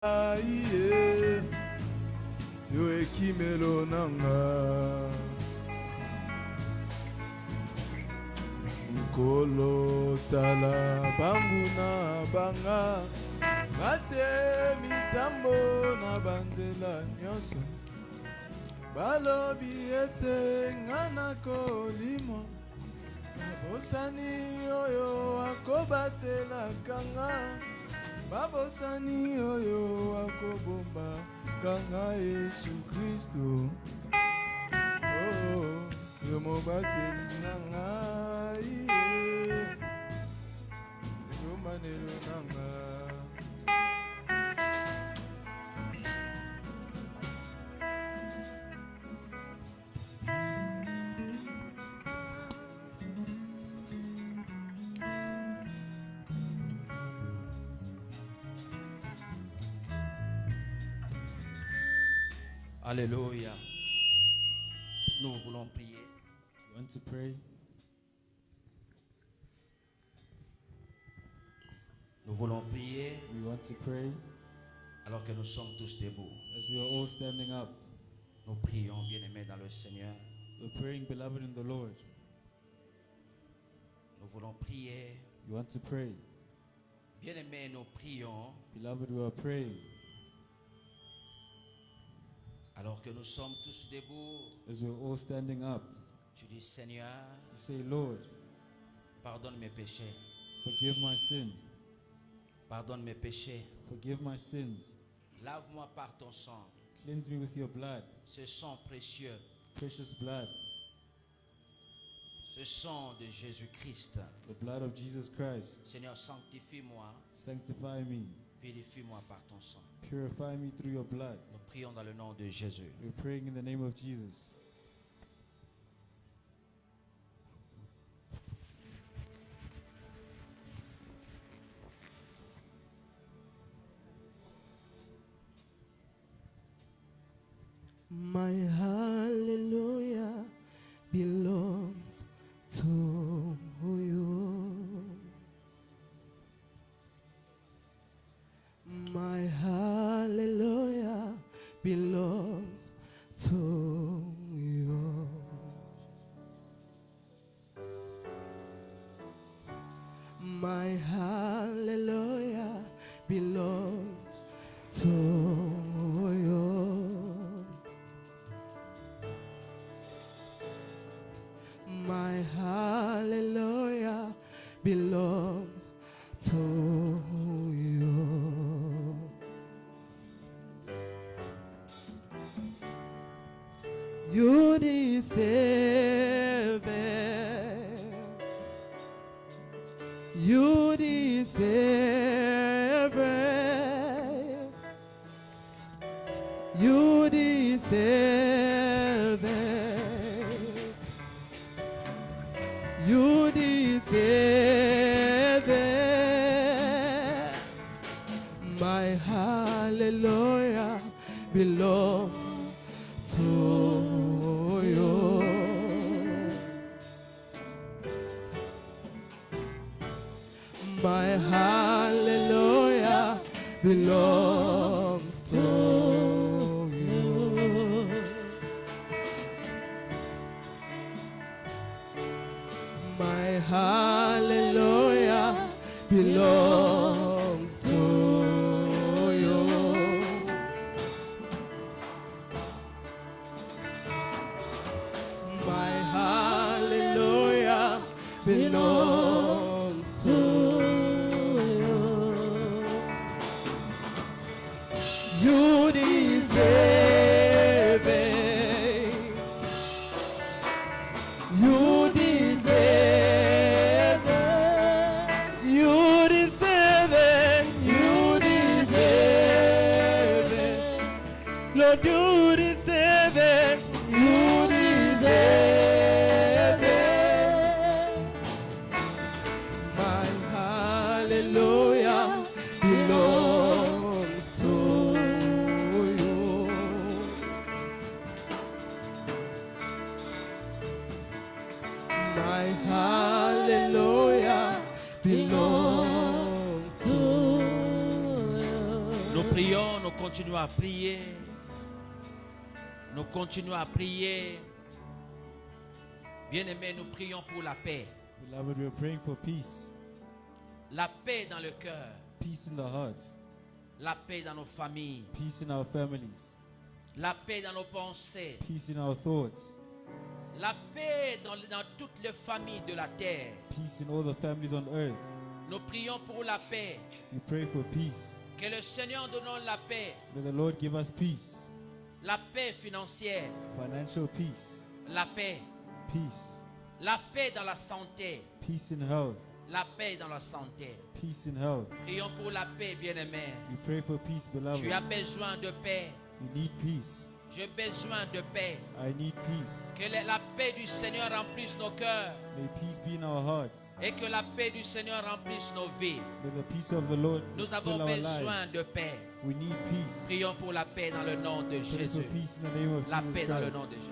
Aïe, yo ekimelo nanga Nkolo tala banguna banga Bate mitambo na bandela nyonso Balobi ete ngana kolimo Babosani oyo akobatela kanga Babosani oyo akobomba kanga Yesu Kristo Oh, yo mobateli nanga iye Yo manelo nanga Alléluia. Nous voulons prier. You want to pray? Nous voulons prier We want to pray alors que nous sommes tous debout. as we are all standing up. Nous prions, bien-aimés dans le Seigneur. We're praying, beloved in the Lord. Nous voulons prier. You want to pray? Bien-aimés, nous prions Beloved, we are praying alors que nous sommes tous debout. as we're all standing up. Tu dis, Seigneur, You say, Lord, pardonne mes péchés. forgive my sin. Pardonne mes péchés. Forgive my sins. Lave-moi par ton sang. Cleanse me with your blood, Ce sang précieux. precious blood, Ce sang de Jésus-Christ. the blood of Jesus Christ. Seigneur, sanctifie-moi. Sanctify me. Purifie-moi par ton sang. Purify me through your blood. Nous prions dans le nom de Jésus. We're praying in the name of Jesus. My hallelujah belongs to you. My hallelujah belongs to you. My hallelujah belongs to you. My hallelujah belongs to you. You deserve it. You deserve it. You deserve it. You deserve it. My hallelujah belongs to you. My hallelujah belongs to you. My hallelujah belongs to you. My hallelujah belongs to you. You deserve it. You deserve it. You deserve it. You deserve it. Lord, you deserve it. You deserve it. My hallelujah belongs to you. My hallelujah belongs to you. Nous prions nous continuons à prier. Nous continuons à prier. Bien-aimés, nous prions pour la paix. Beloved, we are praying for peace. La paix dans le cœur. Peace in the heart. La paix dans nos familles. Peace in our families. La paix dans nos pensées. Peace in our thoughts. La paix dans toutes les familles de la terre. Peace in all the families on earth. Nous prions pour la paix. We pray for peace. Que le Seigneur donne la paix. May the Lord give us peace. La paix financière. Financial peace. La paix. Peace. La paix dans la santé. Peace in health. La paix dans la santé. Peace in health. Prions pour la paix, bien-aimé. We pray for peace, beloved. Tu as besoin de paix. We need peace. J'ai besoin de paix. I need peace. Que la paix du Seigneur remplisse nos cœurs. May peace be in our hearts. Et que la paix du Seigneur remplisse nos vies. May the peace of the Lord Nous avons fill our besoin lives. de paix. We need peace. Prions pour la paix dans le nom de Pray for Jésus. peace in the name of La Jesus paix dans le Christ. nom de Jésus.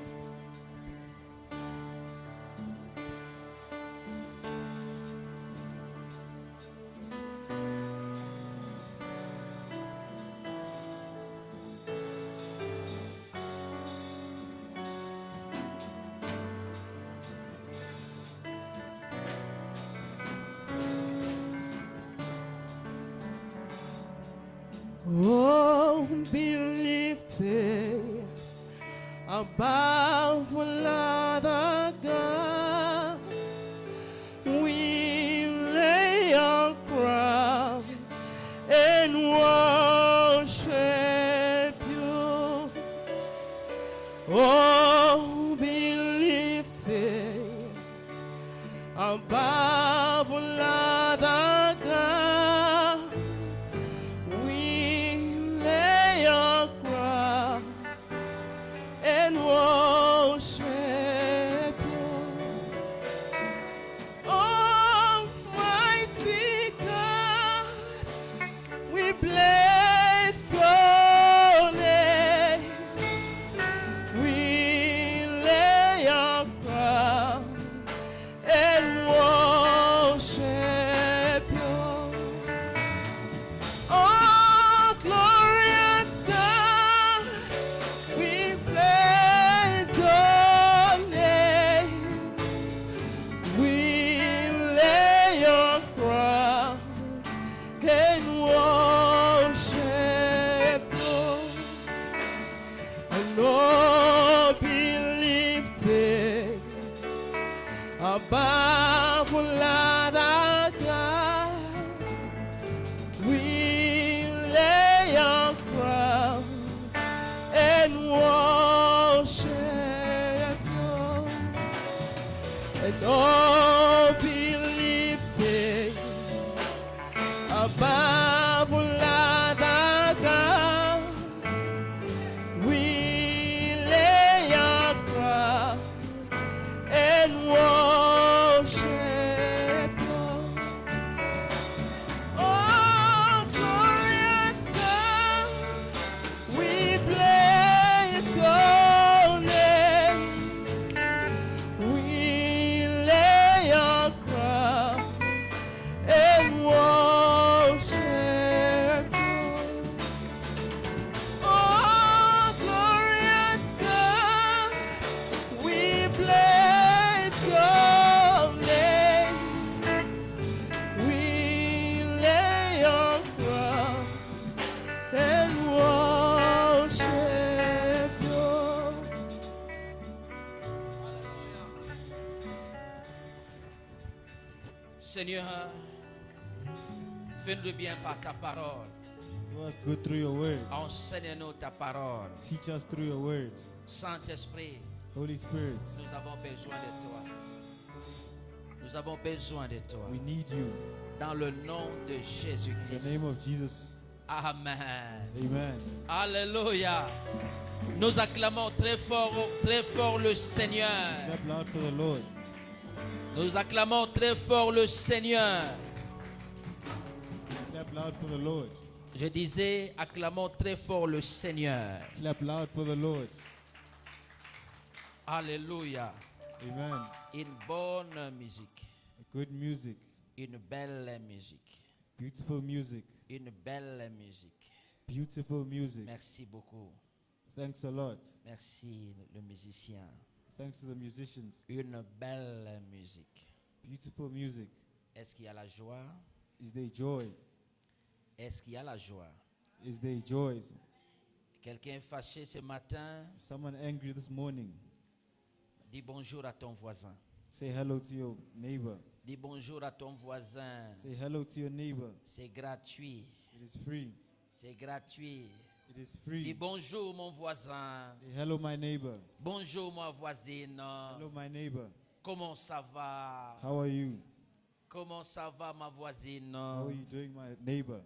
Oh, be lifted above all other God. We lay our crown and worship you. Oh, be lifted above all other God. We lay our crown and worship you. Almighty God, we bless your name. We lay our crown and worship you. Oh, glorious God, we praise your name. We lay your crown and worship you. And oh, be lifted above all other God. We lay our crown and worship you. And oh, be lifted above all other God. We lay our crown and worship you. Oh, glorious God, we bless your name. We lay our crown and worship you. Oh, glorious God, we bless your name. We lay your crown and worship you. Seigneur, fais-nous de bien par ta parole. Do us good through your word. Enseigne-nous ta parole. Teach us through your word. Saint-Esprit, Holy Spirit, nous avons besoin de toi. Nous avons besoin de toi. we need you. Dans le nom de In the Jésus-Christ. name of Jesus. Amen. Amen. Alléluia. Nous acclamons très fort le Seigneur. Clap loud for the Lord. Nous acclamons très fort le Seigneur. Clap loud for the Lord. Je disais, acclamons très fort le Seigneur. Clap loud for the Lord. Alléluia. Amen. Une bonne musique. Good music. Une belle musique. Beautiful music. Une belle musique. Beautiful music. Merci beaucoup. Thanks a lot. Merci le musicien. Thanks to the musicians. Une belle musique. Beautiful music. Est-ce qu'il y a la joie? Is there joy? Est-ce qu'il y a la joie? Is there joy? Quelqu'un est fâché ce matin? Someone angry this morning? Dis bonjour à ton voisin. Say hello to your neighbor. Dis bonjour à ton voisin. Say hello to your neighbor. C'est gratuit. It is free. C'est gratuit. It is Dis free. bonjour mon voisin. Say hello, my neighbor. Bonjour ma voisine. Hello, my neighbor. Comment ça va? How are you? Comment ça va ma voisine? How are you doing, my neighbor?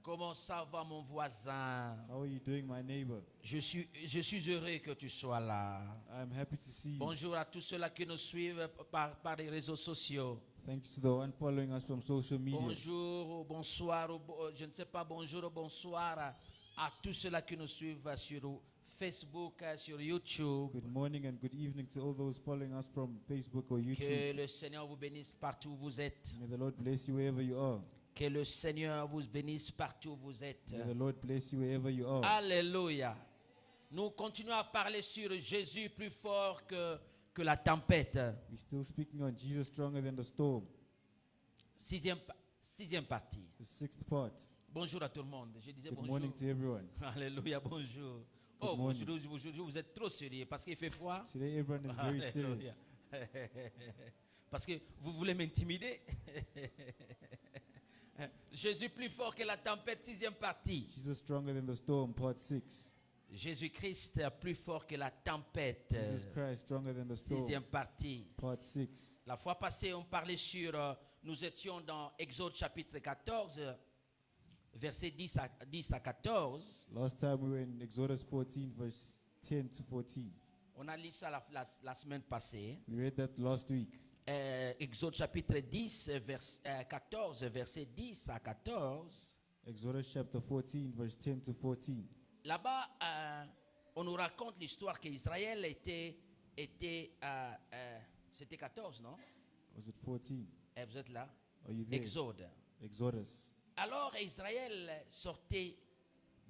Comment ça va mon voisin? How are you doing, my neighbor? Je suis heureux que tu sois là. I'm happy to see you. Bonjour à tous ceux-là qui nous suivent par les réseaux sociaux. Thanks to the one following us from social media. Bonjour, bonsoir, je ne sais pas, bonjour, bonsoir à tous ceux-là qui nous suivent sur Facebook, sur YouTube. Good morning and good evening to all those following us from Facebook or YouTube. Que le Seigneur vous bénisse partout où vous êtes. May the Lord bless you wherever you are. Que le Seigneur vous bénisse partout où vous êtes. May the Lord bless you wherever you are. Alléluia. Nous continuons à parler sur Jésus plus fort que la tempête. We're still speaking on Jesus stronger than the storm. Sixième partie. The sixth part. Bonjour à tout le monde. Je disais Good bonjour. morning to everyone. Alléluia, bonjour. Good Oh, morning. bonjour, vous êtes trop sérieux parce qu'il fait froid. Today everyone is very Alléluia. serious. Parce que vous voulez m'intimider. Jésus plus fort que la tempête, sixième partie. Jesus stronger than the storm, part 6. Jésus-Christ plus fort que la tempête, Jesus Christ stronger than the storm, sixième partie. part 6. La fois passée, on parlait sur, nous étions dans Exode chapitre 14, versets 10 à 14. Last time we were in Exodus 14, verse 10 to 14. On a lu ça la semaine passée. We read that last week. Exode chapitre 14, versets 10 à 14. Exodus chapter 14, verse 10 to 14. Là-bas, on nous raconte l'histoire qu'Israël c'était 14, non? Was it 14? Vous êtes là? Are you there? Exode. Exodus. Alors, Israël sortait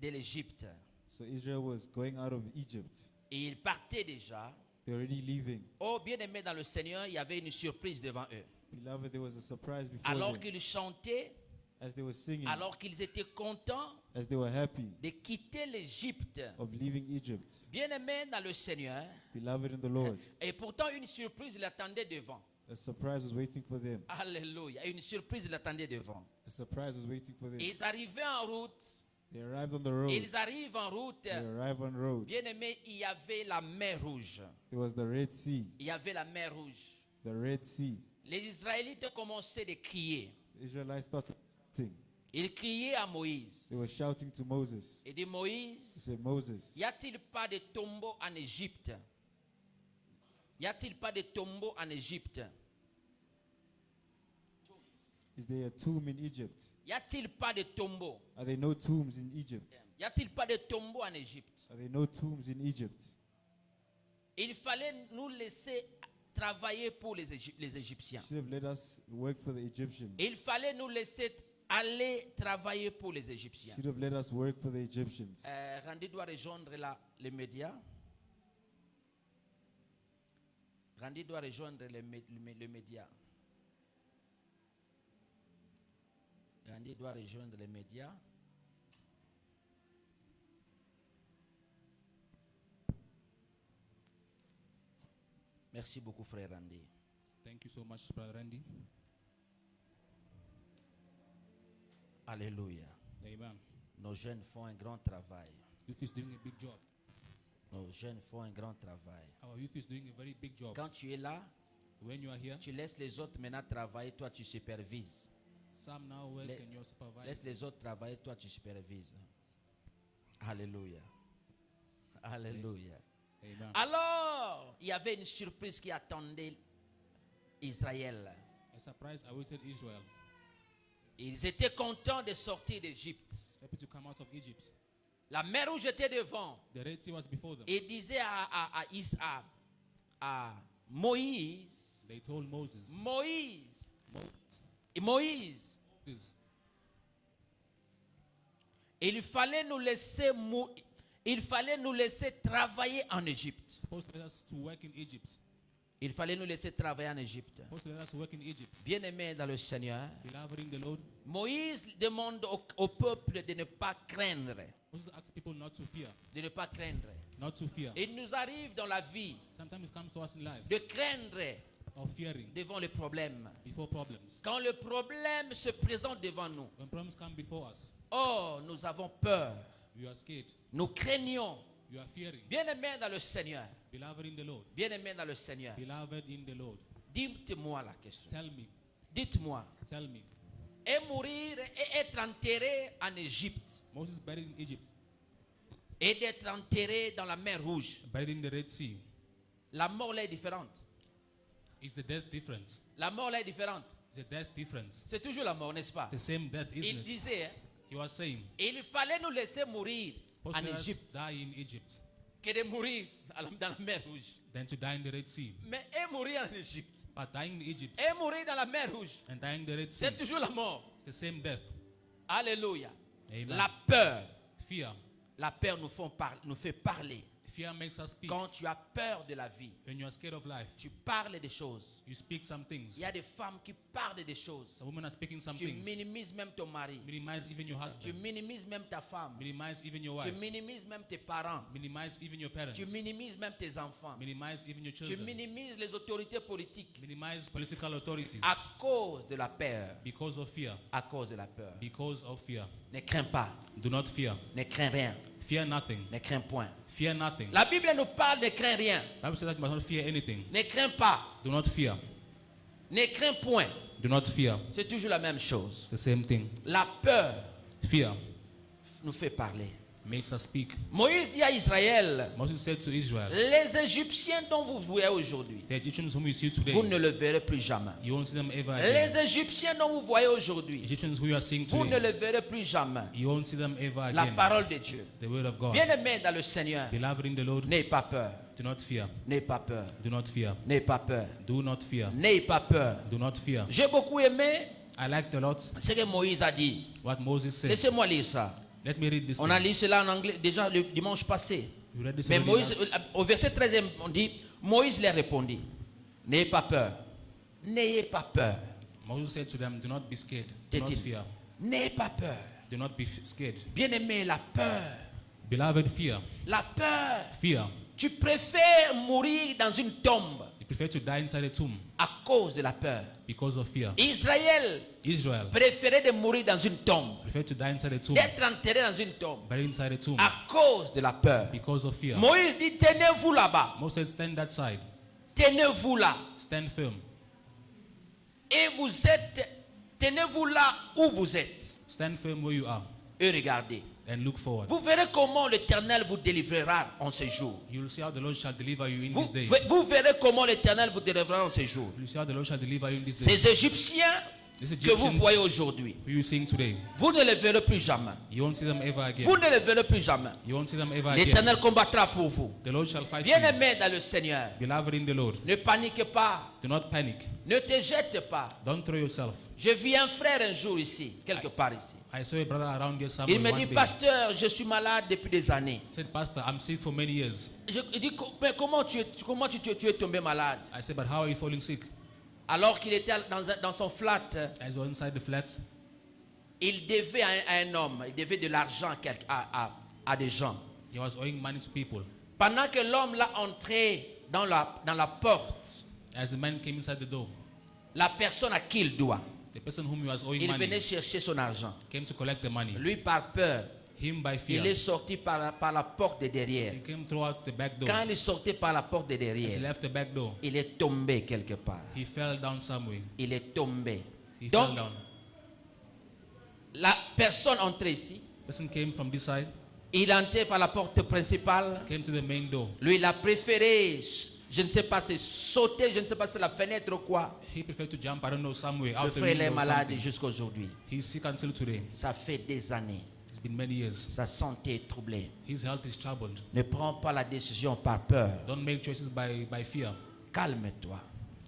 de l'Égypte. So Israel was going out of Egypt. Et ils partaient déjà. They're already leaving. Oh, bien-aimés dans le Seigneur, il y avait une surprise devant eux. Beloved, there was a surprise before Alors them. qu'ils chantaient, As they were singing, alors qu'ils étaient contents as they were happy de quitter l'Égypte. of leaving Egypt. Bien-aimés dans le Seigneur, Beloved in the Lord, et pourtant une surprise l'attendait devant. a surprise was waiting for them. Alléluia. Une surprise l'attendait devant. A surprise was waiting for them. Ils arrivaient en route. They arrived on the road. Ils arrivent en route. They arrived on road. Bien-aimés, il y avait la mer Rouge. There was the Red Sea. Il y avait la mer Rouge. The Red Sea. Les Israélites commençaient de crier. The Israelites started shouting. Ils criaient à Moïse. They were shouting to Moses. Il dit, They Moïse, said, Moses, y a-t-il pas de tombeau en Égypte? Y a-t-il pas de tombeau en Égypte? is there a tomb in Egypt? Y a-t-il pas de tombeau? Are there no tombs in Egypt? Y a-t-il pas de tombeau en Égypte? Are there no tombs in Egypt? Il fallait nous laisser travailler pour les Égyptiens. You should have let us work for the Egyptians. Il fallait nous laisser aller travailler pour les You Égyptiens. should have let us work for the Egyptians. Randy doit rejoindre les médias. Randy doit rejoindre les médias. Randy doit rejoindre les médias. Merci beaucoup, frère Randy. Thank you so much, Brother Randy. Alléluia. Amen. Nos jeunes font un grand travail. Youth is doing a big job. Nos jeunes font un grand travail. Our youth is doing a very big job. Quand tu es là, When you are here, tu laisses les autres maintenant travailler, toi tu supervises. some now work Let- and you're supervised. Laisse les autres travailler, toi tu supervises. Alléluia. Alléluia. Amen. Alors, il y avait une surprise qui attendait Israël. A surprise awaited Israel. Ils étaient contents de sortir d'Égypte. Happy to come out of Egypt. La mer Rouge était devant. The Red Sea was before them. Et disait à Moïse, They told Moses, Moïse, Moses, Il fallait nous laisser travailler en Égypte. Supposed to let us to work in Egypt. Il fallait nous laisser travailler en Égypte. Supposed to let us work in Egypt. Bien-aimés dans le Seigneur, Beloved in the Lord. Moïse demande au peuple de ne pas craindre. Moses asks people not to fear. De ne pas craindre. Not to fear. Il nous arrive dans la vie Sometimes it comes to us in life de craindre of fearing devant les problèmes. before problems. Quand le problème se présente devant nous, When problems come before us, oh, nous avons peur. we are scared. Nous craignons. You are fearing. Bien-aimés dans le Seigneur. Beloved in the Lord. Bien-aimés dans le Seigneur. Beloved in the Lord. Dites-moi la question. Tell me. Dites-moi. Tell me. Et mourir et être enterré en Égypte. Moses buried in Egypt. Et d'être enterré dans la mer Rouge. Buried in the Red Sea. La mort là est différente. Is the death different? La mort là est différente. Is the death different? C'est toujours la mort, n'est-ce pas? The same death, isn't Il it? disait, hein, He was saying, il fallait nous laisser mourir supposed en to let us Égypte die in Egypt que de mourir dans la mer Rouge. than to die in the Red Sea. Mais et mourir en Égypte But dying in Egypt et mourir dans la mer Rouge, and dying in the Red Sea, c'est toujours la mort. it's the same death. Alléluia. Amen. La Fear. peur nous fait parler. Fear makes us speak. Quand tu as peur de la vie, When you are scared of life, tu parles des choses. you speak some things. Il y a des femmes qui parlent des choses. Some women are speaking some Tu things. minimises même ton mari. Minimize even your Tu husband. minimises même ta femme. Minimize even your Tu wife. minimises même tes parents. Minimize even your parents. Tu minimises même tes enfants. Minimize even your Tu children. minimises les autorités politiques Minimize political authorities à cause de la peur. because of fear. À cause de la peur. Because of fear. Ne crains pas. Do not fear. Ne crains rien. Fear nothing. Ne crains point. Fear nothing. La Bible nous parle de crains rien. Bible says that you must not fear anything. Ne crains pas. Do not fear. Ne crains point. Do not fear. C'est toujours la même chose. It's the same thing. La peur Fear nous fait parler. makes us speak. Moïse dit à Israël, Moses said to Israel, les Égyptiens dont vous voyez aujourd'hui, the Egyptians whom you see today, vous ne le verrez plus jamais. you won't see them ever again. Les Égyptiens dont vous voyez aujourd'hui, Egyptians who you are seeing vous ne today, le verrez plus jamais. you won't see them ever La again. parole de Dieu. The word of God. Bien-aimé dans le Seigneur, Beloved in the Lord, n'aie pas peur. do not fear. N'aie pas peur. Do not fear. N'aie pas peur. Do not fear. N'aie pas peur. Do not fear. J'ai beaucoup aimé I liked a lot ce que Moïse a dit. what Moses said. Laissez-moi lire ça. Let me read this. On a lu cela en anglais déjà le dimanche passé. You read this Mais already Moïse, last- au verset 13, on dit, Moïse leur répondit, n'ayez pas peur. N'ayez pas peur. Moses said to them, do not be scared. Do not Dit-il. fear. N'ayez pas peur. Do not be scared. Bien-aimé, la peur. Beloved, fear. La peur. Fear. Tu préfères mourir dans une tombe You prefer to die inside a tomb à cause de la peur. because of fear. Israël Israel préférait de mourir dans une tombe, prefer to die inside a tomb, d'être enterré dans une tombe buried inside a tomb à cause de la peur. because of fear. Moïse dit, tenez-vous là-bas. Moses said, stand that side. Tenez-vous là. Stand firm. Et tenez-vous là où vous êtes. Stand firm where you are Et regardez. and look forward. Vous verrez comment l'Éternel vous délivrera en ce jour. You will see how the Lord shall deliver you in Vous, this day. vous verrez comment l'Éternel vous délivrera en ce jour. You will see how the Lord shall deliver you in this day. Ces Égyptiens These que vous Egyptians voyez aujourd'hui, who you seeing today, vous ne les verrez plus jamais. you won't see them ever again. Vous ne les verrez plus jamais. You won't see them ever again. L'Éternel combattra pour vous. The Lord shall fight for you. Bien-aimé dans le Seigneur, Beloved in the Lord, ne paniquez pas. do not panic. Ne te jette pas. Don't throw yourself. Je vis un frère un jour ici, quelque part ici. I saw a brother around here somewhere Il me one dit, day. pasteur, je suis malade depuis des années. He said, Pastor, I'm sick for many years. Il dit, mais comment tu es tombé malade? I said, but how are you falling sick? Alors qu'il était dans son flat, As well inside the flats, il devait à un homme, il devait de l'argent à des gens. he was owing money to people. Pendant que l'homme l'a entré dans la porte, As the man came inside the door, la personne à qui il doit, the person whom he was owing il money venait chercher son argent. came to collect the money. Lui, par peur, Him by fear, il est sorti par la porte de derrière. he came throughout the back door. Quand il est sorti par la porte de As he derrière, left the back door, il est tombé quelque part. he fell down somewhere. Il est tombé. He Donc, fell down. la personne entrée ici, Person came from this side, il est entré par la porte principale. came to the main door. Lui, il a préféré, je ne sais pas si sauter, je ne sais pas si c'est la fenêtre ou quoi. He preferred to jump, I don't know, somewhere Le out the frère il window est or malade something. jusqu'à aujourd'hui. He's sick until today. Ça fait des années. It's been many years. Sa santé est troublée. His health is troubled. Ne prends pas la décision par peur. Don't make choices by fear. Calme-toi.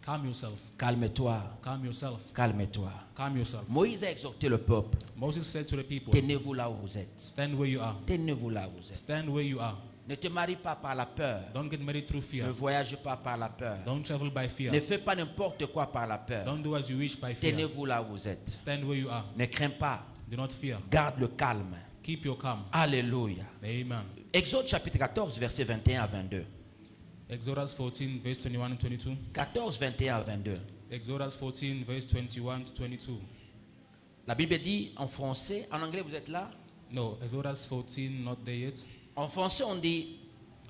Calm yourself. Calme-toi. Calm yourself. Calme-toi. Calm yourself. Moïse a exhorté le peuple. Moses said to the people, Tenez-vous là où vous êtes. stand where you are. Tenez-vous là où vous êtes. Stand where you are. Ne te marie pas par la peur. Don't get married through Ne fear. voyage pas par la peur. Don't travel by fear. Ne fais pas n'importe quoi par la peur. Don't do as you wish by fear. Tenez-vous là où vous êtes. Stand where you are. Ne crains pas. Do not fear. Garde le calme. Keep your calm. Alléluia. Amen. Exode chapitre 14, versets 21 à 22. Exodus 14, verse 21 and 22. 14, 21 à 22. Exodus 14, verse 21 to 22. La Bible dit en français, en anglais vous êtes là? No, Exodus 14, not there yet. En français on dit,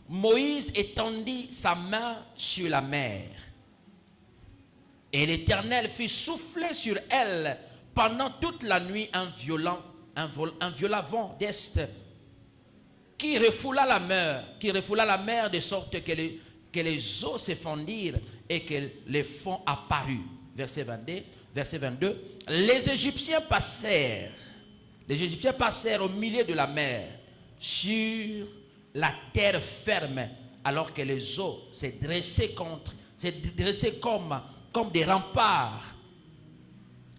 Moïse étendit sa main sur la mer. Et l'Éternel fit souffler sur elle pendant toute la nuit un violent vent d'est qui refoula la mer de sorte que les eaux se fondirent et que les fonds apparurent. Verset 22. Les Égyptiens passèrent au milieu de la mer sur la terre ferme alors que les eaux se dressaient comme des remparts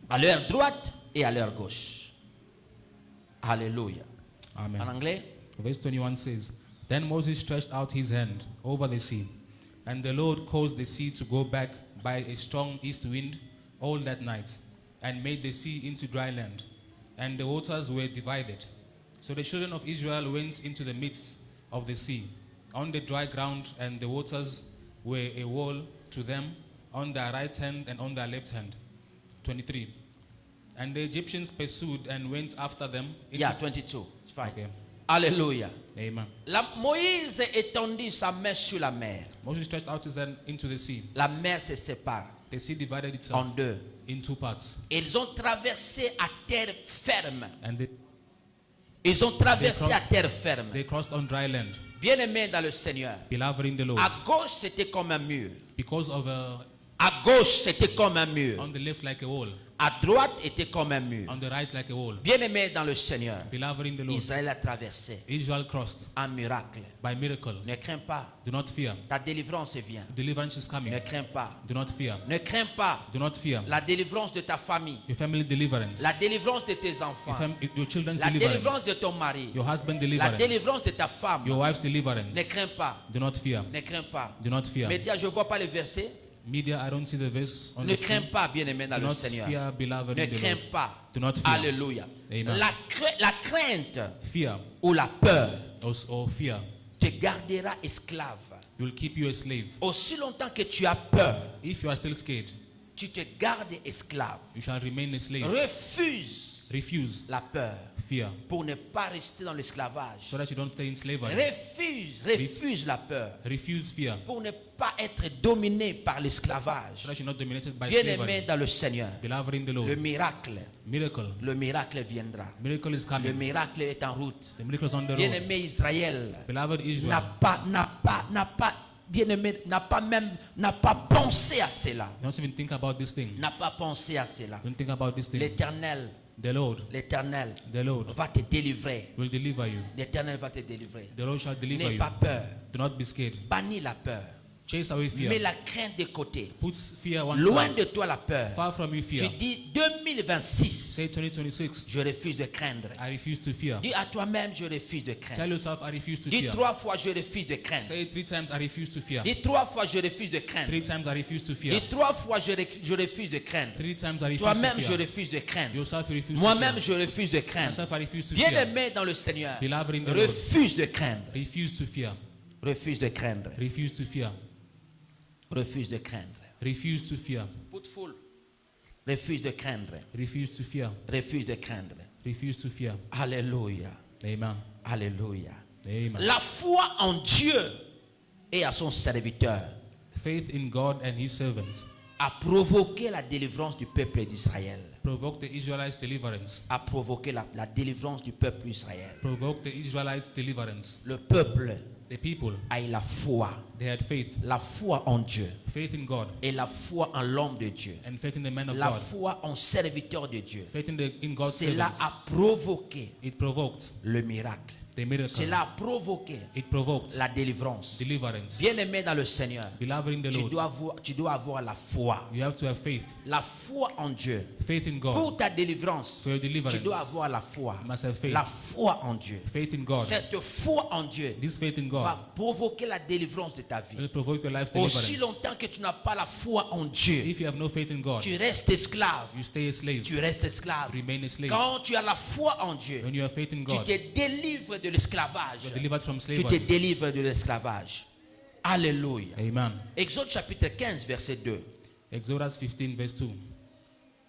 à leur droite et à leur gauche. Alléluia. Amen. En anglais, Verse 21 says, Then Moses stretched out his hand over the sea, and the Lord caused the sea to go back by a strong east wind all that night, and made the sea into dry land, and the waters were divided. So the children of Israel went into the midst of the sea, on the dry ground, and the waters were a wall to them on their right hand and on their left hand. 23. And the Egyptians pursued and went after them. yeah, 22. It's fine. Okay. Alléluia. Amen. Moïse étendit sa main sur la mer. Moses stretched out his hand into the sea. La mer se sépare The sea divided en itself deux. in two parts. Ils ont traversé à terre ferme. And Ils ont traversé They à crossed- terre ferme. they crossed on dry land. Bien-aimés dans le Seigneur. Beloved in the Lord. À gauche, c'était comme un mur. Because of À gauche, c'était comme un mur. on the left like a wall. À droite, était comme un mur. On the right like a wall. Bien-aimés dans le Seigneur. Beloved in the Lord. Israël a traversé Israel crossed un miracle. by miracle. Ne crains pas. Do not fear. Ta délivrance vient. Deliverance is coming. Ne crains pas. Do not fear. Ne crains pas. Do not fear. La délivrance de ta famille. Your family deliverance. La délivrance de tes enfants. Your children's La délivrance deliverance. de ton mari. Your husband La deliverance. délivrance de ta femme. Your wife's deliverance. Ne crains pas. Do not fear. Ne crains pas. Do not fear. Média, je ne vois pas le verset. Media, I don't see the verse on Ne the crains screen. pas, bien-aimé dans Do le not Seigneur. fear, beloved Ne in the crains Lord. pas. Do not fear. Alléluia. Amen. La crainte Fear ou la peur or fear te gardera esclave. will keep you a slave. Aussi longtemps que tu as peur, If you are still scared, tu te gardes esclave. you shall remain a slave. Refuse Refuse la peur fear pour ne pas rester dans l'esclavage. so that you don't stay in slavery. Refuse la peur Refuse fear pour ne pas être dominé par so l'esclavage. that you're not dominated by Bien-aimé slavery. dans le Seigneur, Beloved in the le Lord, miracle miracle viendra. is Le coming. miracle est en route. The miracle is on the road. Bien-aimé Israël Beloved n'a Israel pas, bien-aimé, n'a pas pensé à cela. don't even think about this thing. N'a pas pensé à cela. Don't think about this thing. L'Éternel The Lord va te délivrer. will deliver you. L'Éternel va te délivrer. The Lord shall deliver N'aie you. pas peur. Do not be scared. Bannis la peur. Chase away Mets fear. la crainte de côté. Put fear one Loin side. de toi la peur. Far from you Tu fear. dis 2026, Say 2026. je refuse de craindre. I refuse to fear. Dis à toi-même, je refuse de Tell craindre. yourself I refuse to Dis fear. 3 fois, je refuse de craindre. Say it 3 times I refuse to fear. Dis 3 fois, je refuse de craindre. 3 times I refuse to fear. Dis 3 fois, je refuse de craindre. 3 times I refuse Toi-même, to je fear. refuse de craindre. Yourself you refuse Moi-même, to je refuse de fear. craindre. Yourself I refuse to fear. Bien-aimé dans le Seigneur, Beloved in the Lord. refuse de craindre. Refuse to fear. Refuse de craindre. Refuse to fear. Refuse de craindre. Refuse to fear. Put full. Refuse de craindre. Refuse to fear. Refuse de craindre. Refuse to fear. Alléluia. Amen. Alléluia. Amen. La foi en Dieu et à son serviteur Faith in God and his servants a provoqué la délivrance du peuple d'Israël. provoked the Israelites' deliverance. A provoqué la délivrance du peuple d'Israël. Provoked the Israelites' deliverance. Le peuple The people, a eu la foi. they had faith. La foi en Dieu Faith in God et la foi en l'homme de Dieu. and faith in the man of La God. foi en serviteur de Dieu. Faith in God's Cela a servants. provoqué It provoked le miracle. the miracle. Cela a provoqué It provoked la délivrance. deliverance. Bien-aimé dans le Seigneur, Beloved in the tu Lord, dois avoir la foi. you have to have faith. La foi en Dieu. Faith in God. Pour ta délivrance, For your deliverance, tu dois avoir la foi. you must have faith. La foi en Dieu. Faith in God. Cette foi en Dieu This faith in va God provoquer la délivrance de ta vie. will provoke your life Aussi deliverance. longtemps que tu n'as pas la foi en Dieu, If you have no faith in God, tu restes esclave. you stay a slave. Tu restes esclave. Remain a slave. Quand tu as la foi en Dieu, When you have faith in tu God, te délivres de l'esclavage. you are delivered from Tu te slavery. délivres de l'esclavage. Alléluia. Amen. Exode chapitre 15, verset 2. Exodus 15 verse 2.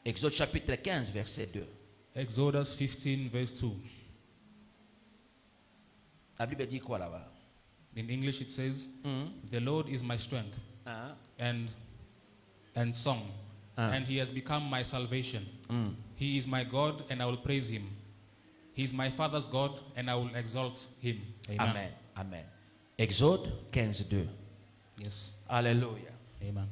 Exode chapitre 15, verset 2. Exodus 15 verse 2. La Bible dit quoi là-bas? In English it says, "The Lord is my strength Hein? and song, and he has become my salvation. He is my God, and I will praise him. He is my father's God, and I will exalt him." Amen. Amen. Amen. Exode 15, 2. Yes. Alléluia. Amen.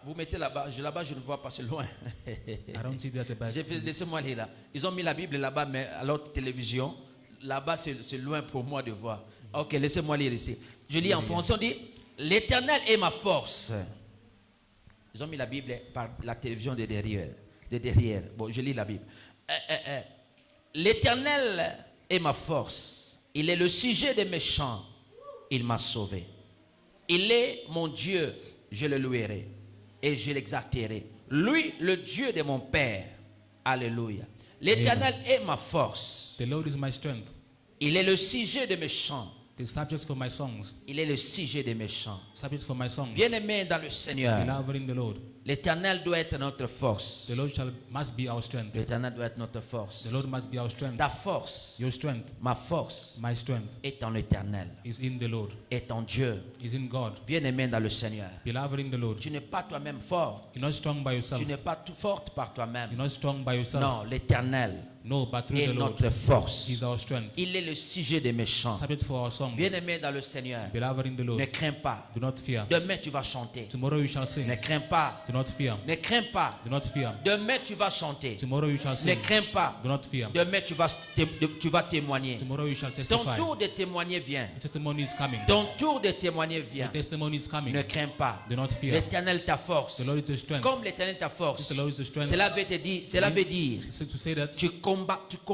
Vous mettez là-bas, je ne vois pas, c'est loin. I don't see that about Laissez-moi lire là. Ils ont mis la Bible là-bas, mais à l'autre télévision, là-bas c'est loin pour moi de voir. Ok, laissez-moi lire ici. Je lis en français, on dit, l'Éternel est ma force. Ils ont mis la Bible par la télévision de derrière. Bon, je lis la Bible. L'Éternel est ma force. Il est le sujet des méchants. Il m'a sauvé. Il est mon Dieu, je le louerai et je l'exalterai. Lui, le Dieu de mon Père. Alléluia. L'Éternel est ma force. The Lord is my strength, Il est le sujet des méchants. the subjects for my songs, Il est le sujet des méchants. subjects for my songs. Bien-aimé dans le Seigneur, Beloved in the Lord, l'Éternel doit être notre force. the Lord must be our strength. L'Éternel doit être notre force. The Lord must be our strength. Ta force, Your strength, ma force, my strength, est en l'Éternel, is in the Lord, est en Dieu. is in God. Bien-aimé dans le Seigneur, Beloved in the Lord, tu n'es pas toi-même fort. you're not strong by yourself. Tu n'es pas tout forte par toi-même. You're not strong by yourself. Non, l'Éternel No, but through est the Lord, notre force. He's our strength. Il est le sujet des méchants. Subject for our songs. Bien-aimé dans le Seigneur, Beloved in the ne Lord, crains pas. do not fear. Demain, tu vas chanter. Tomorrow you shall sing. Ne crains pas. Do not fear. Ne crains pas. Do not fear. Demain, tu vas chanter. Tomorrow you shall Ne sing. crains pas. Do not fear. Demain, tu vas témoigner. Tomorrow you shall Ton testify. tour de témoigner vient. The testimony is coming. Ton tour de témoigner vient. The testimony is coming. Ne crains pas. Do not fear. L'Éternel est ta force. The Lord is your strength. Comme l'Éternel est ta force, The Lord is your strength. cela veut dire, So to say that tu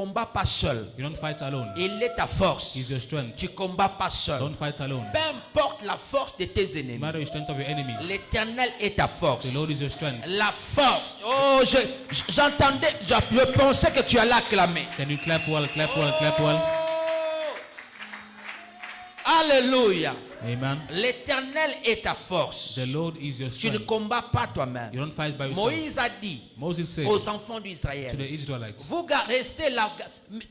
combats pas seul. you don't fight alone. Il est ta force. He's your strength. Tu combats pas seul. Don't fight alone. Peu importe la force de tes No ennemis, matter the strength of your enemies, l'Éternel est ta force. the Lord is your strength. La force. Oh, j'entendais, je pensais que tu allais acclamer. Can you clap well, clap well, clap well? Alléluia. Amen. L'Éternel est ta force. The Lord is your Tu ne strength. combats pas toi-même. You don't fight by yourself. Moïse a dit Moses said aux enfants to the d'Israël, Israelites, vous restez là,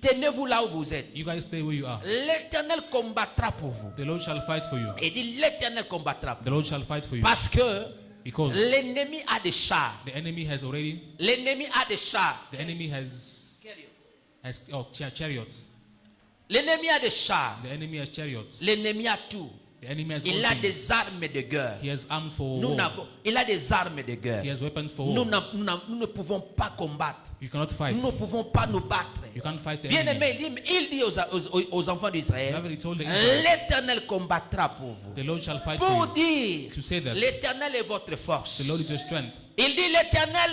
tenez-vous là où vous êtes. you guys stay where you are. L'Éternel combattra pour vous. The Lord shall fight for you. Et dit l'Éternel combattra pour The Lord shall fight for vous. you. Parce que Because l'ennemi a des chars. the enemy has already, L'ennemi a des chars. the enemy has chariots. L'ennemi a des chars. The enemy has chariots. L'ennemi a tout. The enemy has Il all a things. des armes de guerre. He has arms for Nous war. n'avons, il a des armes de guerre. He has weapons for Nous, war. nous ne pouvons pas combattre. You cannot fight. Nous ne pouvons pas nous battre. You can't fight the Bien enemy. aimé, il dit aux enfants d'Israël, Beloved, he told the Israelites, l'Éternel combattra pour vous. the Lord shall fight for Pour you. dire, To say that l'Éternel est votre force. the Lord is your strength. Il dit l'Éternel,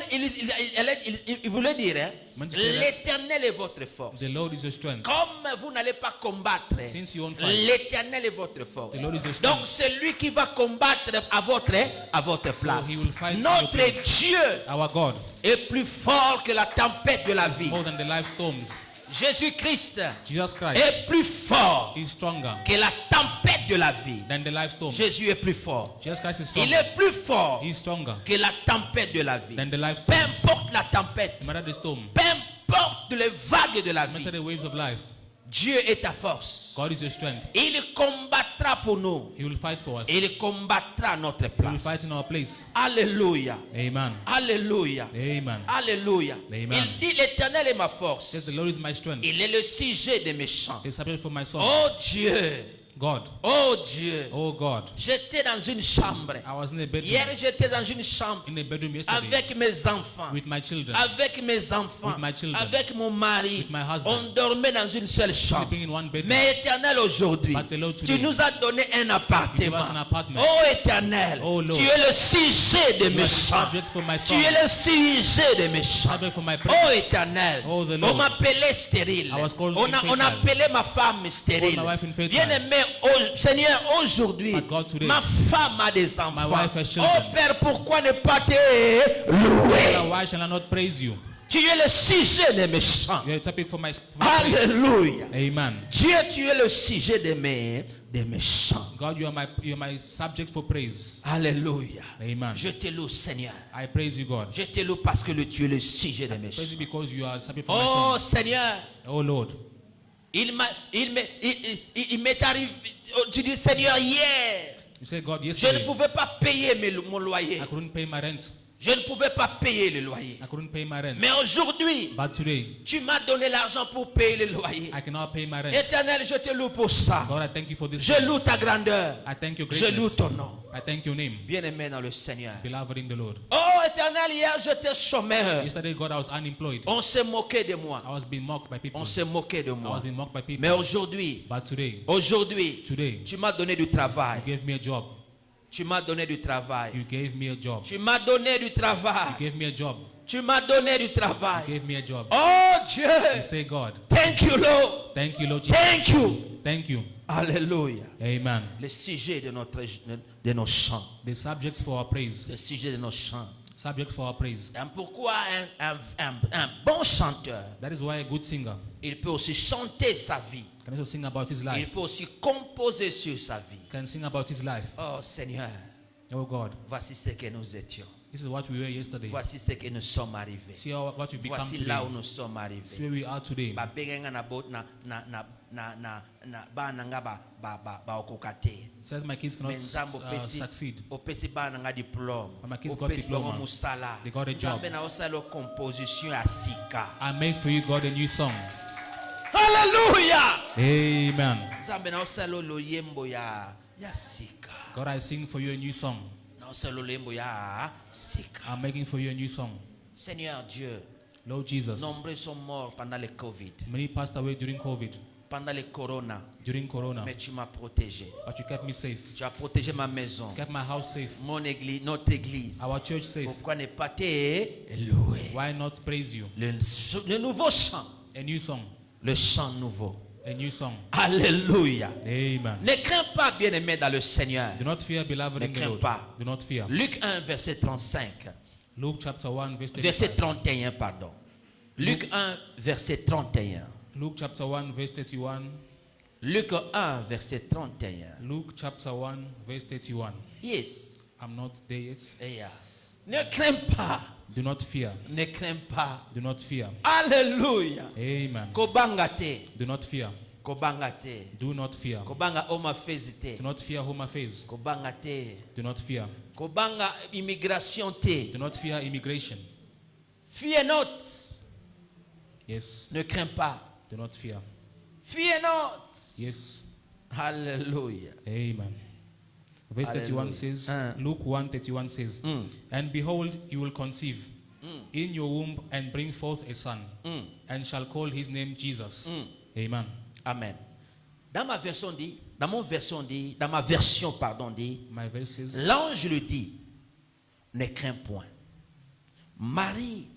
il voulait dire, hein, When you say that, l'Éternel est votre force. the Lord is your strength. Comme vous n'allez pas combattre, Since you won't fight, l'Éternel est votre force. the Lord is your Donc strength. c'est lui qui va combattre à votre place. he will fight in Notre your place. Dieu Our God est plus fort que la tempête de la vie. more than the life storms. Jésus-Christ Jesus Christ est plus fort is stronger que la tempête de la vie. than the life storms. Jésus est plus fort. Jesus Christ is Il stronger. est plus fort He is stronger que la tempête de la vie. than the life Peu storms. importe la tempête, No matter the storm, peu importe les vagues de la no vie, matter the waves of life, Dieu est ta force. God is your strength. Il combattra pour nous. He will fight for us. Il combattra à notre He will place. fight in our place. Alléluia. Amen. Alléluia. Amen. Alléluia. Amen. Il dit l'Éternel est ma force. Says the Lord is my strength. Il est le sujet des méchants. He is subject for my son. Oh Dieu, God, Oh Dieu, oh God, j'étais dans une chambre. I was in a bedroom, Hier, j'étais dans une chambre in a bedroom yesterday avec mes enfants. with my children, Avec mes enfants, With my children. avec mon mari, With my husband. on dormait dans une seule chambre. sleeping in one bedroom. Mais Éternel, aujourd'hui, But the Lord tu today, nous as donné un You give appartement. us an apartment. Oh Éternel, Oh, Lord. tu es le sujet de You mes are the chants. subjects for my Tu song, es le sujet de mes chants. subject for my Oh praise. Éternel, Oh, the on Lord. m'appelait stérile. I was called On infertile. appelait ma femme stérile. Called my wife infertile. Bien-aimé, oh, Seigneur, aujourd'hui, But God today, ma femme a des enfants. wife has children. Oh Père, pourquoi ne pas te louer? why shall I not praise you? Tu es le sujet de mes chants. You are the topic for my praise. Alléluia. Amen. Dieu, tu es le sujet de mes chants. God, you are my subject for praise. Alléluia. Amen. Je te loue, Seigneur. I praise you, God. Je te loue parce que tu es le sujet de mes Praise chants. you because you are the subject for my Oh song. Seigneur, Oh Lord, il m'est arrivé. Tu dis, Seigneur, hier, you said, God, je ne yesterday pouvais pas payer mon loyer. I couldn't pay my rent. Je ne pouvais pas payer le loyer. I couldn't pay my rent. Mais aujourd'hui, But today, tu m'as donné l'argent pour payer le loyer. I cannot pay my rent. Éternel, je te loue pour ça. God, I thank you for this. Je loue ta grandeur. I thank your Je loue greatness. ton nom. I thank your name, Bien-aimé dans le Seigneur. beloved in the Lord. Oh Éternel, hier j'étais chômeur. Yesterday, God, I was unemployed. On s'est moqué de moi. I was being mocked by people. On s'est moqué de I moi. was being mocked by people. Mais aujourd'hui, But today, aujourd'hui, tu m'as donné du travail. you gave me a job. Tu m'as donné du travail. You gave me a job. Tu m'as donné du travail. You gave me a job. Tu m'as donné du You travail. gave me a job. Oh You Dieu. say, God, Thank you, Lord. thank you, Lord Jesus. Thank you. Thank you. Alléluia. Amen. Le sujet de nos chants. The subjects for our praise. Le sujet de nos chants. Subjects for our praise. Et pourquoi un bon chanteur, That is why a good singer il peut aussi chanter sa vie. can also sing about his Il life. peut aussi composer sur sa vie. Can sing about his life. Oh Seigneur, Oh God, voici ce que nous étions. this is what we were yesterday. Voici ce que nous sommes arrivés. See what we've become Voici today. là où nous sommes See arrivés. where we are today. Babenga na bot na bana nga ba okokate. Says my kids cannot Menzambo succeed. opesi bana nga diplôme. But my kids got Opesi bango diploma. musala. They got a job. Nzambe na osala composition ya sika. I make for you, God, a new song. Hallelujah. Amen. Nzambe na osala loyembo ya sika. God, I sing for you a new song. Na osala loyembo ya sika. I'm making for you a new song. Seigneur Dieu, Lord Jesus, nombreux sont morts pendant le Covid, many passed away during COVID, pendant le Corona, during Corona, mais tu m'as protégé. but you kept me safe. Tu as protégé ma maison, Kept my house safe. mon église, notre église. Our church safe. Pourquoi ne pas te louer? Why not praise you? Le nouveau chant, A new song. le chant nouveau. A new song. Alléluia. Amen. Ne crains pas, bien-aimé dans le Seigneur. Do not fear, beloved Ne in the crains Lord. pas. Do not fear. Luc 1, verset 35. Luke chapter 1, verse Verset 31. 31, pardon. Luc 1, verset 31. Luke chapter 1, verse 31. Luc 1, verset 31. Luke chapter 1, verse 31. Yes. I'm not there yet. Yeah. Ne crains pas. Do not fear. Ne crains pas. Do not fear. Alléluia. Amen. Kobanga te. Do not fear. Kobanga te. Do not fear. Kobanga oma fezi te. Do not fear home affairs. Kobanga te. Do not fear. Kobanga immigration te. Do not fear immigration. Fear not. Yes. Ne crains pas. Do not fear. Fear not. Yes. Hallelujah. Amen. Verse 31 Hallelujah. says, Uh. Luke 1:31 says, And behold, you will conceive in your womb and bring forth a son, and shall call his name Jesus. Amen. Amen. Dans ma version dit, dans ma version pardon dit, My verse says, l'ange lui dit, ne crains point, Marie,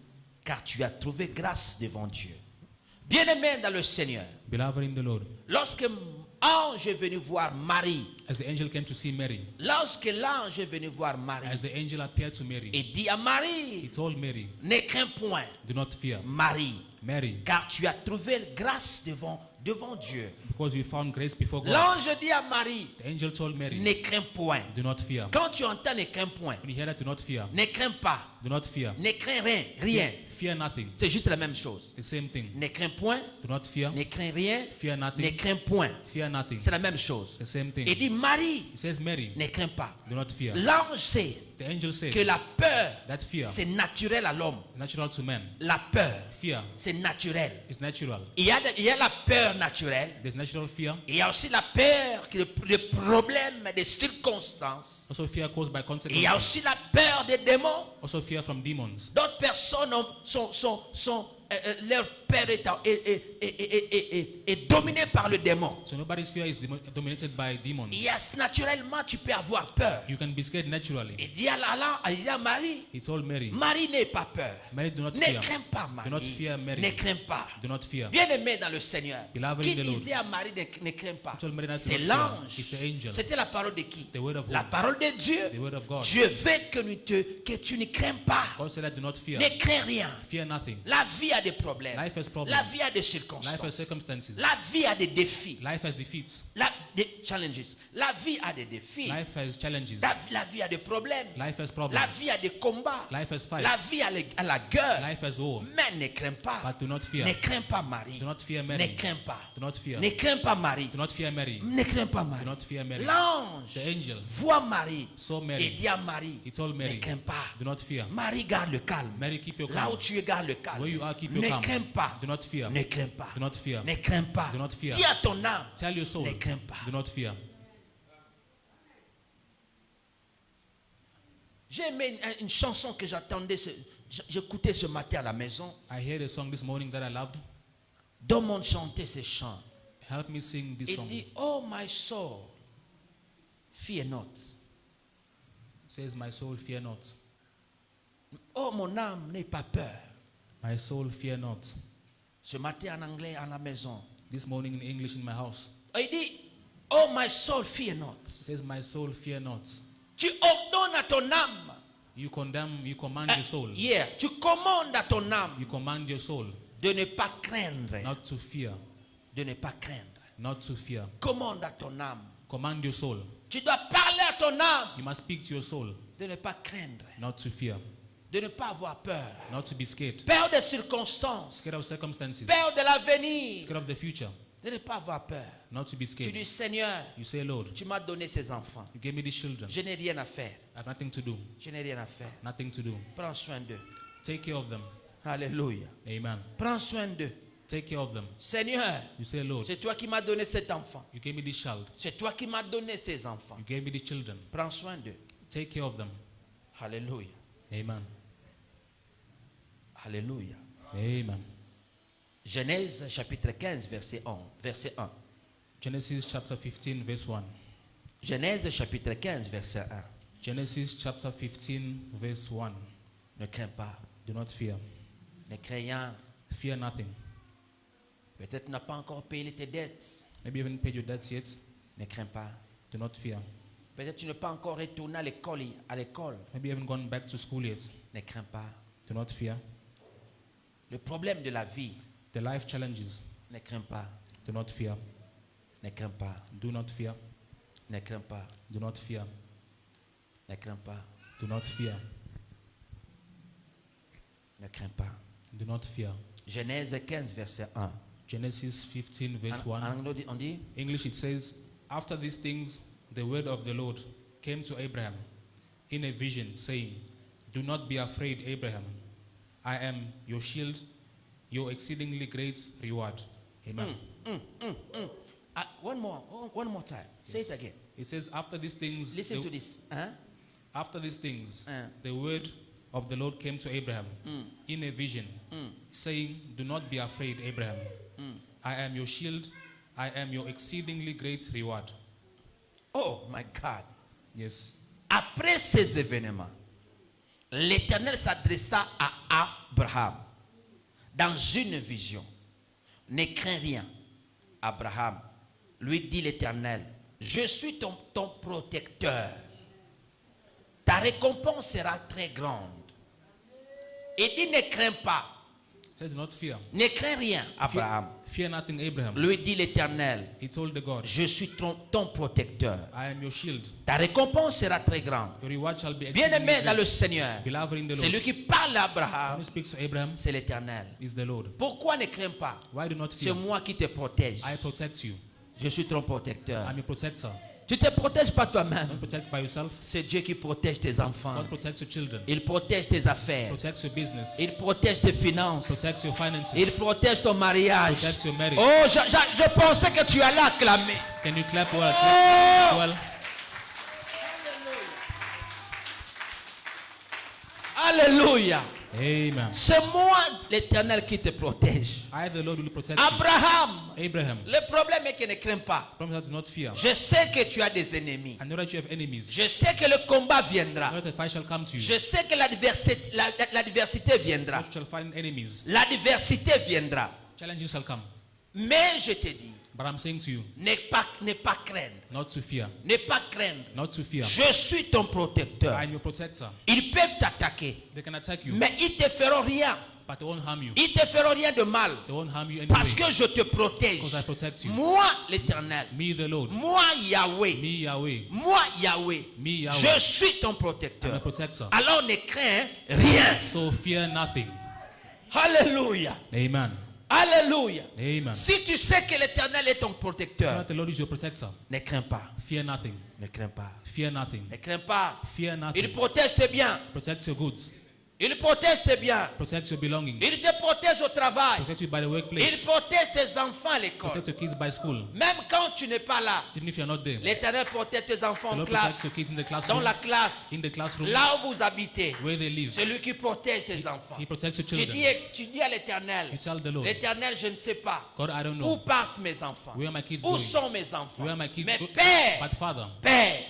car tu as trouvé grâce devant Dieu. Bien-aimé dans le Seigneur, Beloved in the Lord, lorsque l'ange est venu voir Marie, as the angel came to see Mary, lorsque l'ange est venu voir Marie, as the angel appeared to Mary, il dit à he Marie, told Mary, ne crains point, Do not fear, Marie, Mary, car tu as trouvé grâce devant Dieu. because you found grace before God. L'ange dit à Marie, The angel told Mary, ne crains point. Do not fear. Quand tu entends ne crains point, When you hear that, do not fear. ne crains pas, Do not fear. ne crains rien. Fear nothing. C'est juste la même chose. The same thing. Ne crains point, Do not fear. ne crains rien, Fear ne nothing. crains point. Fear nothing. C'est la même chose. The same thing. Il dit Marie, He says, Mary, ne crains pas. do not fear. L'ange sait The The angel said que la peur, that fear c'est naturel à l'homme. is natural to man. La peur, Fear c'est naturel. is natural. Il y a la peur naturelle. There's natural fear. Il y a aussi la peur des problèmes, des circonstances. Also fear caused by Il y a consequences. aussi la peur des démons. Also fear from demons. D'autres personnes leur peur est dominée par le démon. So nobody's fear is dominated by demons. Il y a naturellement, tu peux avoir peur. You can be scared naturally. Il dit à Marie, He told Mary, Marie n'aie pas peur. Mary, do not Ne fear. crains pas, Do not Marie. fear, Mary. Ne crains pas. Do not fear. Bien-aimé dans le Seigneur, Beloved qui in the Lord. disait à Marie ne crains pas? He told Mary not to C'est fear. l'ange. It's the angel. C'était la parole de qui? The word of La God. parole de Dieu. The word of God. Dieu veut que tu ne crains pas. God said that do not fear. Ne crains rien. Fear nothing. La vie a des problèmes. Life has problems. La vie a des Life has circonstances. circumstances. La vie a des défis. Life has defeats. Des challenges. La vie a des défis. Life has challenges. La vie a des problèmes. Life has La problems. vie a des combats. Life has La fights. vie a la guerre. Life has war. Mais ne crains pas. But do not fear. Ne crains pas Marie. Do not fear Ne Mary. crains pas. Do not fear. Ne crains pas Marie. Do not fear Mary. Ne crains pas Marie. Do not fear Mary. L'ange The angel voit Marie saw et Mary. dit à Marie, He told ne Mary, crains pas. do not fear. Marie, garde le calme. Mary, keep your Là où calm. tu es, garde le calme. Where you are, keep your Ne calm. crains pas. Do not fear. Ne crains pas. Do not fear. Ne crains pas. Do not fear. Dis à ton âme, Tell your soul, ne crains pas. do not fear. J'ai aimé une chanson que j'écoutais ce matin à la maison. I heard a song this morning that I loved. Donne-moi chanter ces chants. Help me sing this Il song. dit, oh my soul, fear not. Says, my soul, fear not. Oh mon âme, n'aie pas peur. My soul, fear not. Ce matin en anglais à la maison. This morning in English in my house. Il dit, oh my soul, fear not. Says, my soul, fear not. Tu ordonnes à ton âme. You condemn, you command your soul. Yeah, tu commandes à ton âme You command your soul de ne pas craindre. not to fear. De ne pas craindre. Not to fear. Commande à ton âme. Command your soul. Tu dois parler à ton âme You must speak to your soul de ne pas craindre. not to fear. De ne pas avoir peur. Not to be scared. Peur des circonstances. Scared of circumstances. Peur de l'avenir. Scared of the future. De ne pas avoir peur. Not to be Tu scared. dis, Seigneur, You say, Lord, tu m'as donné ces enfants. you gave me these children. Je n'ai rien à faire. I have nothing to do. Je n'ai rien à faire. Nothing to do. Prends soin d'eux. Take care of them. Alléluia. Amen. Prends soin d'eux. Take care of them. Seigneur, You say, Lord, c'est toi qui m'as donné cet enfant. you gave me this child. C'est toi qui m'as donné ces enfants. You gave me these children. Prends soin d'eux. Take care of them. Alléluia. Amen. Alléluia. Amen. Genèse chapitre 15, verset 1. Genesis chapter 15, verse 1. Genèse chapitre 15, verset 1. Genesis chapter 15, verse 1. Ne crains pas. Do not fear. Ne crains rien. Fear nothing. Peut-être tu n'as pas encore payé tes dettes. Maybe you haven't paid your debts yet. Ne crains pas. Do not fear. Peut-être tu n'es pas encore retourné à l'école. Maybe you haven't gone back to school yet. Ne crains pas. Do not fear. Le problème de la vie. The life challenges. Ne crains pas. Do not fear. Ne crains pas. Do not fear. Ne crains pas. Do not fear. Ne crains pas. Do not fear. Ne crains pas. Do not fear. Genèse 15, verset 1. Genesis 15, verse En 1. anglais, on dit, English it says, after these things, the word of the Lord came to Abraham in a vision, saying, do not be afraid, Abraham. I am your shield, your exceedingly great reward. Amen. one more time. Say it again. It says, after these things, Listen to this. after these things, Uh. the word of the Lord came to Abraham in a vision, saying, do not be afraid, Abraham. I am your shield, I am your exceedingly great reward. Oh my God. Yes. Après ces événements, l'Éternel s'adressa à Abraham dans une vision. Ne crains rien. Abraham lui dit l'Éternel, je suis ton protecteur. Ta récompense sera très grande. Il dit ne crains pas. It says, do not fear. Ne crains rien, Abraham. Fear nothing, Abraham. Lui dit l'Éternel, He told the God, je suis ton protecteur. I am your shield. Ta récompense sera très grande. Your reward shall be Bien-aimé exceedingly dans le great. Seigneur, Beloved in the c'est Lord. lui qui parle à When Abraham, he speaks to Abraham, c'est l'Éternel. is the Lord. Pourquoi ne crains pas? Why do not C'est fear? moi qui te protège. I protect you. Je suis ton protecteur. I'm your protector. Tu te protèges pas toi-même. Don't protect by yourself. C'est Dieu qui protège tes enfants. God protects your children. Il protège tes affaires. Protects your business. Il protège tes finances. Protects your finances. Il protège ton mariage. Protects your marriage. Oh, je pensais que tu allais acclamer. Can you clap well? Oh! Clap well. Alléluia. Amen. C'est moi l'Éternel qui te protège. I, the Lord, will protect you. Abraham, Abraham, le problème est qu'il ne craint pas. promise that do not fear. Je sais que tu as des ennemis. I know that you have enemies. Je sais que le combat I viendra. know that the fight shall come to you. Je sais que l'adversité viendra. You shall find enemies. L'adversité viendra. Challenges shall come. Mais je te dis, But I'm saying to you, ne pas craindre. not to fear. Ne pas craindre. Not to fear. Je suis ton protecteur. I am your protector. Ils peuvent t'attaquer, They can attack you, mais ils te feront rien. but they won't harm you. Ils te feront rien de mal. They won't harm you Parce anyway. que je te protège. Because I protect you. Moi, l'Éternel. Me, the Lord. Moi, Yahweh. Me, Yahweh. Moi, Yahweh. Me, Yahweh. Je suis ton I'm a protecteur. protector. Alors ne crains rien. So fear nothing. Alléluia. Amen. Alléluia. Amen. Si tu sais que l'Éternel est ton Know protecteur, that the Lord is your protector. ne crains pas. Fear nothing. Ne crains pas. Fear nothing. Ne crains pas. Fear Il nothing. protège tes biens. Protect your goods. Il protège tes biens. Protect your belongings. Il te protège au travail. Protect you by the Il workplace. protège tes enfants à l'école. Protect your kids by school. Même quand tu n'es pas là, Even if you're not there. l'Éternel protège tes enfants The en Lord protects classe, your kids in the dans classroom. la classe, In the classroom. là où vous habitez. Where they live. C'est lui qui protège tes enfants. He protects your Tu children. dis à l'Éternel, You tell the Lord, l'Éternel, je ne sais pas God, I don't où know. partent mes enfants. Where are my kids Où going? sont mes enfants? Where are my kids Mais going? Père, But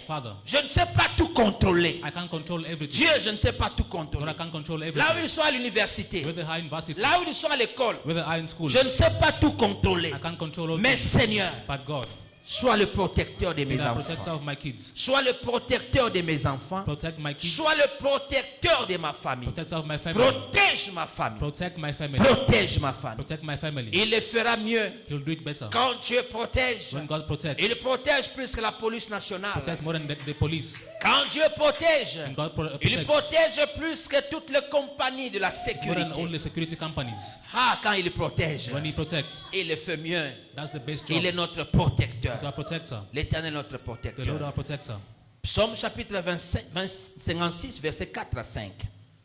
Father, je ne sais pas tout contrôler. I can't control everything. Dieu, je ne sais pas tout God, contrôler. I can't control Là où everything. ils sont à l'université, Whether high university, là où ils sont à l'école, whether high in school, je ne sais pas tout contrôler. I can't control all Mais things. Seigneur, But God, sois le protecteur de be mes the protector enfants. of my kids. Sois le protecteur de mes enfants. Protect my kids. Sois le protecteur de ma famille. Protector of my family. Protège ma famille. Protect my family. Protège ma famille. Protect my family. Il le fera mieux He'll do it better. quand Dieu protège. When God protects, Il protège plus que la police nationale. protects more than the police. Quand Dieu protège, And God il protects protège plus que toutes les compagnies de la more than all sécurité. the security companies. Ah, quand il protège, When He protects, il le fait mieux. that's the best Il est job. notre protecteur. He's our protector. L'Éternel est notre The Lord protecteur. our protector. Psaume chapitre 56, verset 4 à 5.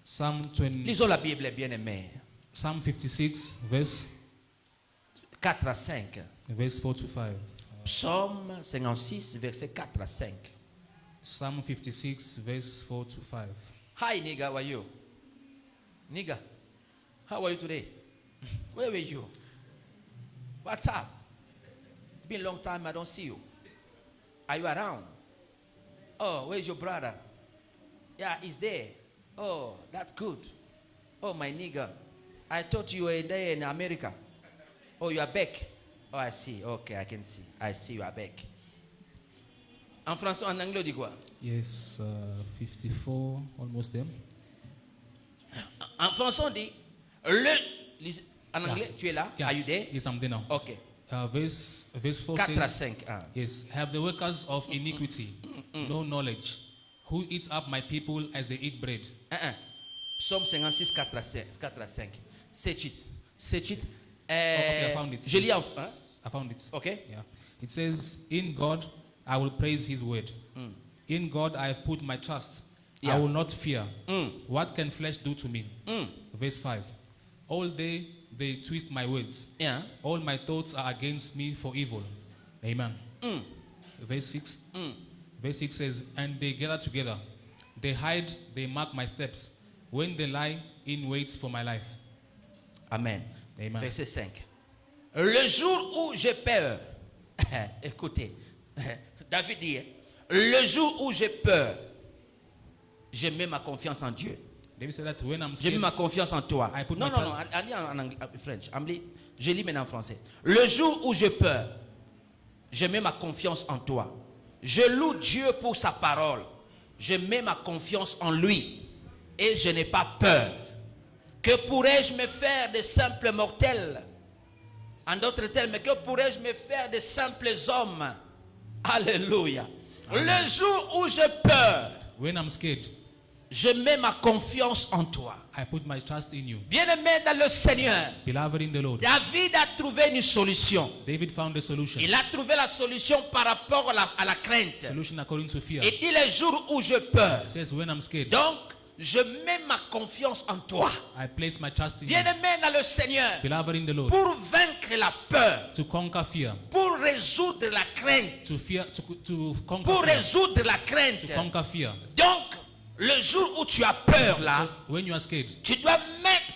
Psalm 20, Lisons la Bible, bien-aimés. Psalm 56, verse 4 à 5. 4 to 5. Psaume 56, verset 4 à 5. Psalm 56, verse 4 to 5. Hi, nigga, how are you? Nigga, how are you today? Where were you? What's up? It's been a long time, I don't see you. Are you around? Oh, where's your brother? Yeah, he's there. Oh, that's good. Oh, my nigga, I thought you were there in America. Oh, you are back. Oh, I see. Okay, I can see. I see you are back. En français, en anglais, on dit quoi? Yes, 54, almost there. En français, on dit en anglais, tu es là? Yeah. Are you there? Yes, I'm there now. Ok. Verse 4 4 à says, 5. Ah. yes, have the workers of iniquity no knowledge, who eat up my people as they eat bread. Psaume 56, 4 à 5. C'est it. C'est it. Okay, I found it. Je lis en... Hein? I found it. Ok. Yeah. It says, in God I will praise His word. In God I have put my trust. Yeah. I will not fear. What can flesh do to me? Verse 5. All day they twist my words. Yeah. All my thoughts are against me for evil. Amen. Verse 6. Verse 6 says, and they gather together. They hide, they mark my steps. When they lie in waits for my life. Amen. Amen. Verset 5. Le jour où j'ai peur, écoutez, David dit, le jour où j'ai peur, je mets ma confiance en Dieu. David said that when I'm J'ai mis scared, ma confiance en toi. I put Non, my non, non, on lit en anglais, en French. Je lis maintenant en français. Le jour où j'ai peur, je mets ma confiance en toi. Je loue Dieu pour sa parole. Je mets ma confiance en lui. Et je n'ai pas peur. Que pourrais-je me faire de simples mortels? En d'autres termes, que pourrais-je me faire de simples hommes? Alléluia. Le jour où j'ai peur, when I'm scared, je mets ma confiance en toi. I put my trust in you. Bien-aimé dans le Seigneur, Beloved in the Lord, David a trouvé une solution. David found a solution. Il a trouvé la solution par rapport à la crainte. Solution according to fear. Il dit les jours où je peur. It says, when I'm scared, Donc, je mets ma confiance en toi. I place my trust in you. Bien-aimé dans le Seigneur, Beloved in the Lord, pour vaincre la peur, to conquer fear, pour résoudre la crainte, to conquer pour fear, résoudre la crainte. to conquer fear. Donc, le jour où tu as peur là, So when you are scared, tu dois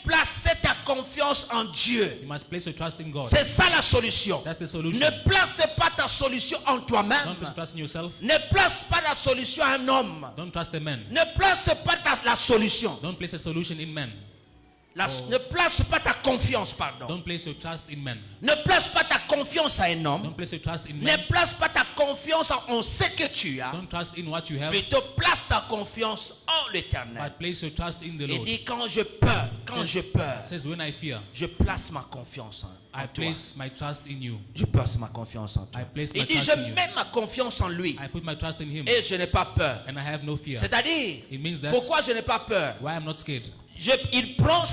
placer ta confiance en Dieu. you must place your trust in God. C'est ça la solution. That's the solution. Ne place pas ta solution en toi-même. Don't place your trust in yourself. Ne place pas la solution à un homme. Don't trust a man. Ne place pas la solution. Don't place a solution in man. Ne place pas ta confiance, pardon. Don't place your trust in man. Ne place pas ta confiance à un homme. Don't place your trust in Ne man. place pas ta confiance en ce que tu as. Don't trust in what you have, Plutôt place ta confiance en l'Éternel. but place your trust in the Il Lord. dit quand je peur, It says, when I fear, je place ma confiance en I toi. place my trust in you. Je place ma confiance en toi. I place Il my dit trust je in you. mets ma confiance en lui I put my trust in him, et je n'ai pas peur. and I have no fear. C'est-à-dire, It means that pourquoi je n'ai pas peur? why I'm not scared. Il prend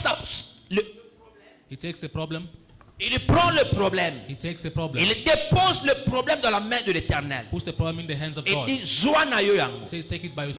He takes the problem. il prend le problème. He takes the problem. Il dépose le problème dans la main de l'Éternel. Puts the problem in the hands of Il God. dit, Joie na yo yango. He says, take it by yourself.